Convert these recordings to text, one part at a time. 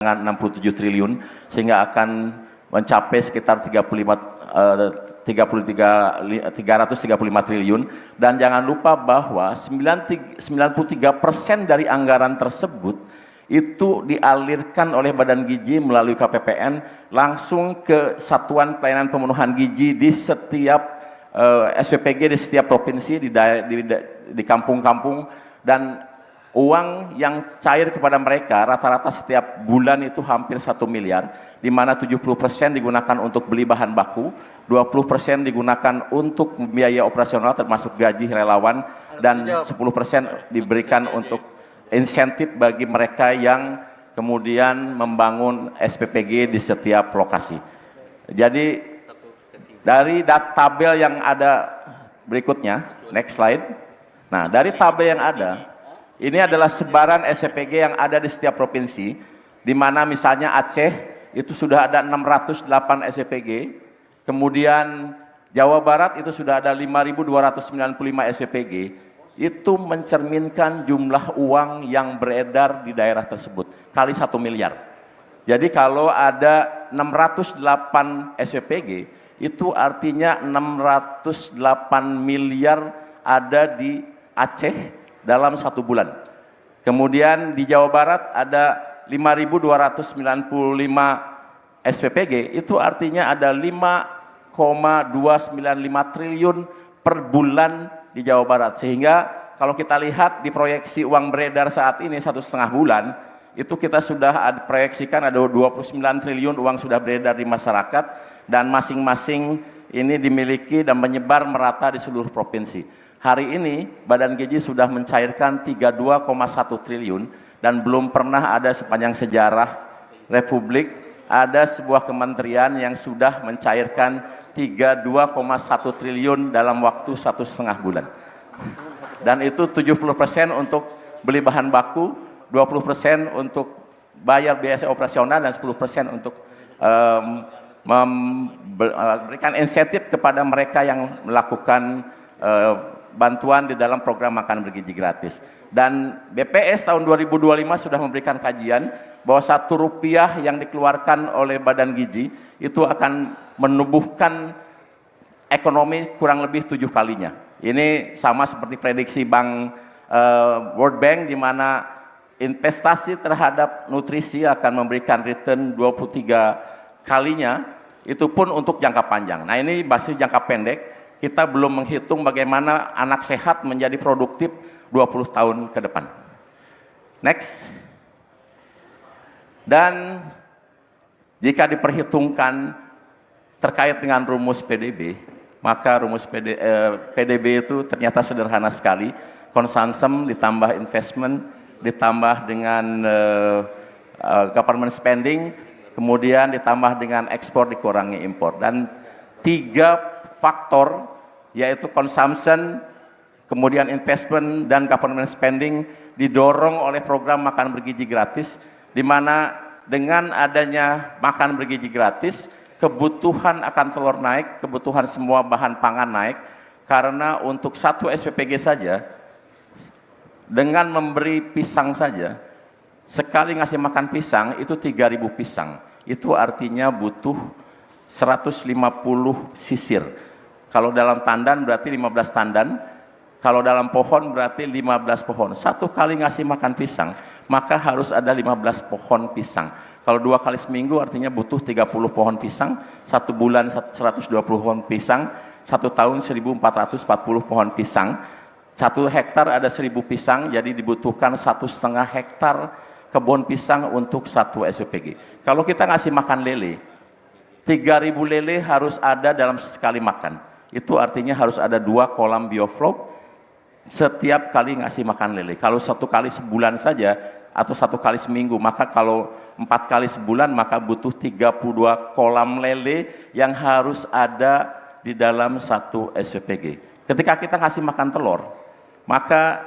67 triliun sehingga akan mencapai sekitar 335 triliun, dan jangan lupa bahwa 93% dari anggaran tersebut itu dialirkan oleh Badan Gizi melalui KPPN langsung ke Satuan Pelayanan Pemenuhan Gizi di setiap SPPG di setiap provinsi, di kampung-kampung, dan uang yang cair kepada mereka rata-rata setiap bulan itu hampir 1 miliar, di mana 70% digunakan untuk beli bahan baku, 20% digunakan untuk biaya operasional termasuk gaji relawan, dan 10% diberikan untuk insentif bagi mereka yang kemudian membangun SPPG di setiap lokasi. Jadi dari tabel yang ada berikutnya, next slide. Nah, dari tabel yang ada, ini adalah sebaran SPPG yang ada di setiap provinsi, di mana misalnya Aceh itu sudah ada 608 SPPG, kemudian Jawa Barat itu sudah ada 5.295 SPPG. Itu mencerminkan jumlah uang yang beredar di daerah tersebut kali 1 miliar. Jadi kalau ada 608 SPPG, itu artinya 608 miliar ada di Aceh dalam 1 bulan. Kemudian di Jawa Barat ada 5.295 SPPG, itu artinya ada 5,295 triliun per bulan di Jawa Barat. Sehingga kalau kita lihat di proyeksi uang beredar saat ini 1,5 bulan, itu kita sudah proyeksikan ada 29 triliun uang sudah beredar di masyarakat, dan masing-masing ini dimiliki dan menyebar merata di seluruh provinsi. Hari ini Badan Gizi sudah mencairkan 32,1 triliun, dan belum pernah ada sepanjang sejarah Republik ada sebuah kementerian yang sudah mencairkan 32,1 triliun dalam waktu 1,5 bulan. Dan itu 70% untuk beli bahan baku, 20% untuk bayar biaya operasional, dan 10% untuk memberikan insentif kepada mereka yang melakukan bantuan di dalam program makan bergizi gratis. Dan BPS tahun 2025 sudah memberikan kajian bahwa Rp1 yang dikeluarkan oleh Badan Gizi itu akan menumbuhkan ekonomi kurang lebih 7 kalinya. Ini sama seperti prediksi World Bank, di mana investasi terhadap nutrisi akan memberikan return 23 kalinya, itu pun untuk jangka panjang. Nah, ini masih jangka pendek. Kita belum menghitung bagaimana anak sehat menjadi produktif 20 tahun ke depan. Next. Dan jika diperhitungkan terkait dengan rumus PDB, maka rumus PDB itu ternyata sederhana sekali. Konsumsi ditambah investment, ditambah dengan government spending, kemudian ditambah dengan ekspor dikurangi impor. Dan 3 faktor, yaitu consumption, kemudian investment, dan government spending didorong oleh program makan bergizi gratis, di mana dengan adanya makan bergizi gratis, kebutuhan akan telur naik, kebutuhan semua bahan pangan naik, karena untuk 1 SPPG saja, dengan memberi pisang saja, sekali ngasih makan pisang, itu 3.000 pisang. Itu artinya butuh 150 sisir. Kalau dalam tandan berarti 15 tandan, kalau dalam pohon berarti 15 pohon. 1 kali ngasih makan pisang, maka harus ada 15 pohon pisang. Kalau 2 kali seminggu artinya butuh 30 pohon pisang, 1 bulan 120 pohon pisang, 1 tahun 1.440 pohon pisang. 1 hektar ada 1.000 pisang, jadi dibutuhkan 1,5 hektar kebun pisang untuk 1 SPPG. Kalau kita ngasih makan lele, 3.000 lele harus ada dalam sekali makan. Itu artinya harus ada 2 kolam bioflok setiap kali ngasih makan lele. Kalau 1 kali sebulan saja atau 1 kali seminggu, maka kalau 4 kali sebulan maka butuh 32 kolam lele yang harus ada di dalam 1 SPPG. Ketika kita ngasih makan telur, maka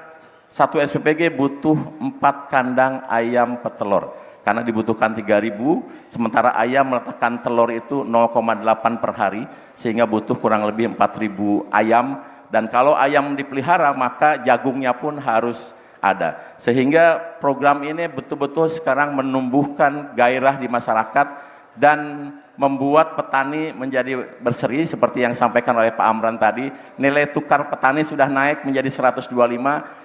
1 SPPG butuh 4 kandang ayam petelur, karena dibutuhkan 3.000, sementara ayam meletakkan telur itu 0,8 per hari, sehingga butuh kurang lebih 4.000 ayam. Dan kalau ayam dipelihara, maka jagungnya pun harus ada. Sehingga program ini betul-betul sekarang menumbuhkan gairah di masyarakat dan membuat petani menjadi berseri seperti yang disampaikan oleh Pak Amran tadi. Nilai tukar petani sudah naik menjadi 125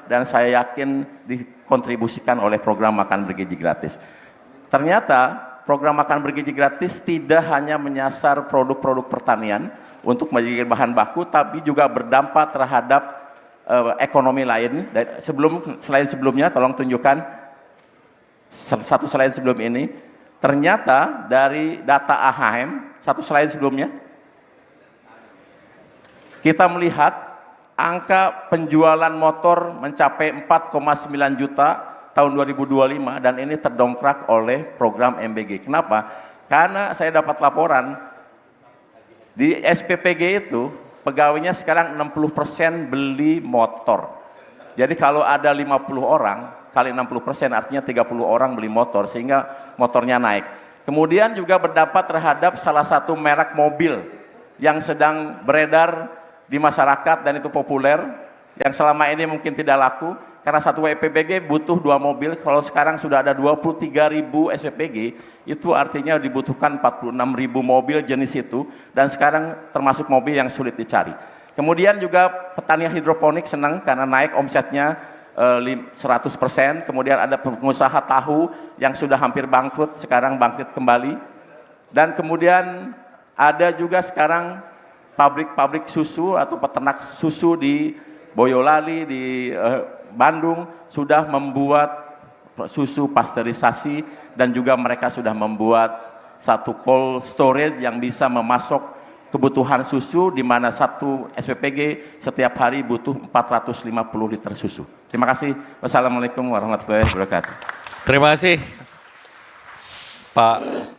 dan saya yakin dikontribusikan oleh program makan bergizi gratis. Ternyata program makan bergizi gratis tidak hanya menyasar produk-produk pertanian untuk menjadi bahan baku, tapi juga berdampak terhadap ekonomi lain. Selain sebelumnya, tolong tunjukkan satu slide sebelum ini. Ternyata dari data AHM, satu slide sebelumnya, kita melihat angka penjualan motor mencapai 4,9 juta tahun 2025 dan ini terdongkrak oleh program MBG. Kenapa? Karena saya dapat laporan di SPPG itu pegawainya sekarang 60% beli motor. Jadi kalau ada 50 orang kali 60% artinya 30 orang beli motor sehingga motornya naik. Kemudian juga berdampak terhadap salah satu merek mobil yang sedang beredar di masyarakat dan itu populer, yang selama ini mungkin tidak laku karena satu SPPG butuh 2 mobil. Kalau sekarang sudah ada 23.000 SPPG, itu artinya dibutuhkan 46.000 mobil jenis itu dan sekarang termasuk mobil yang sulit dicari. Kemudian juga petani hidroponik senang karena naik omsetnya 100%, kemudian ada pengusaha tahu yang sudah hampir bangkrut, sekarang bangkit kembali. Dan kemudian ada juga sekarang pabrik-pabrik susu atau peternak susu di Boyolali, di Bandung, sudah membuat susu pasteurisasi dan juga mereka sudah membuat satu cold storage yang bisa memasok kebutuhan susu di mana satu SPPG setiap hari butuh 450 liter susu. Terima kasih. Wassalamualaikum warahmatullahi wabarakatuh. Terima kasih Pak